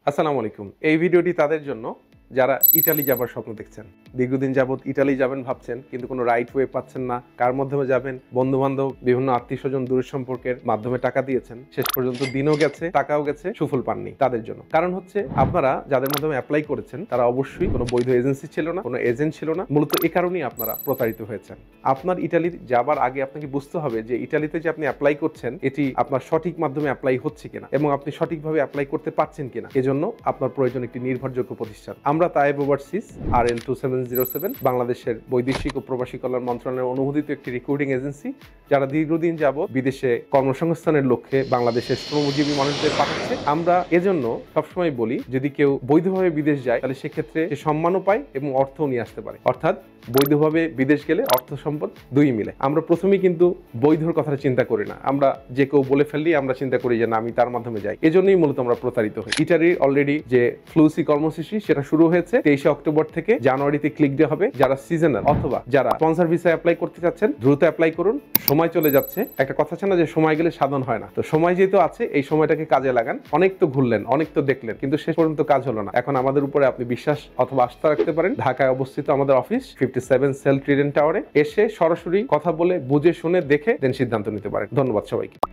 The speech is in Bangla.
আসসালামু আলাইকুম। এই ভিডিওটি তাদের জন্য যারা ইতালি যাবার স্বপ্ন দেখছেন। দীর্ঘদিন যাবৎ ইতালি যাবেন ভাবছেন, কিন্তু কোনো রাইট ওয়ে পাচ্ছেন না। কার মাধ্যমে যাবেন? বন্ধু-বান্ধব, বিভিন্ন আত্মীয়স্বজন, দূরের সম্পর্কের মাধ্যমে টাকা দিয়েছেন। শেষ পর্যন্ত দিনও গেছে, টাকাও গেছে, সুফল পাননি। তাদের জন্য কারণ হচ্ছে, আপনারা যাদের মাধ্যমে অ্যাপ্লাই করেছেন তারা অবশ্যই কোনো বৈধ এজেন্সি ছিল না, কোনো এজেন্ট ছিল না। মূলত এই কারণেই আপনারা প্রতারিত হয়েছেন। আপনার ইতালি যাবার আগে আপনাকে বুঝতে হবে যে ইতালিতে যে আপনি অ্যাপ্লাই করছেন এটি আপনার সঠিক মাধ্যমে অ্যাপ্লাই হচ্ছে কিনা এবং আপনি সঠিকভাবে অ্যাপ্লাই করতে পারছেন কিনা। এজন্য আপনার প্রয়োজন একটি নির্ভরযোগ্য প্রতিষ্ঠান। আমরা তায়েব ওভারসিজ RL2707 বাংলাদেশের বৈদেশিক ও প্রবাসী কল্যাণ মন্ত্রণালয়ের অনুমোদিত একটি রিক্রুটিং এজেন্সি, যারা দীর্ঘদিন যাবৎ বিদেশে কর্মসংস্থানের লক্ষ্যে বাংলাদেশের শ্রমজীবী মানুষদের পাঠাচ্ছে। আমরা এজন্য সবসময় বলি, যদি কেউ বৈধভাবে বিদেশ যায় তাহলে সেক্ষেত্রে সে সম্মানও পায় এবং অর্থও নিয়ে আসতে পারে। অর্থাৎ বৈধভাবে বিদেশ গেলে অর্থ সম্পদ দুই মিলে। আমরা প্রথমেই কিন্তু বৈধর কথাটা চিন্তা করি না। আমরা যে কেউ বলে ফেললি আমরা চিন্তা করি যে না, আমি তার মাধ্যমে যাই। এজন্যই মূলত আমরা প্রতারিত হই। ইটালির অলরেডি যে ফ্লুসি কর্মসূচি সেটা শুরু হয়েছে 23 অক্টোবর থেকে। জানুয়ারিতে ক্লিক ডে হবে। যারা সিজনাল অথবা যারা স্পন্সর ভিসা অ্যাপ্লাই করতে চাচ্ছেন দ্রুত অ্যাপ্লাই করুন। সময় চলে যাচ্ছে। একটা কথা আছে না যে সময় গেলে সাধন হয় না। তো সময় যেহেতু আছে, এই সময়টাকে কাজে লাগান। অনেক তো ঘুরলেন, অনেক তো দেখলেন, কিন্তু শেষ পর্যন্ত কাজ হলো না। এখন আমাদের উপরে আপনি বিশ্বাস অথবা আস্থা রাখতে পারেন। ঢাকায় অবস্থিত আমাদের অফিস 57 সেল ট্রিডেন্ট টাওয়ারে। এসে সরাসরি কথা বলে বুঝে শুনে দেখে দেন সিদ্ধান্ত নিতে পারেন। ধন্যবাদ সবাইকে।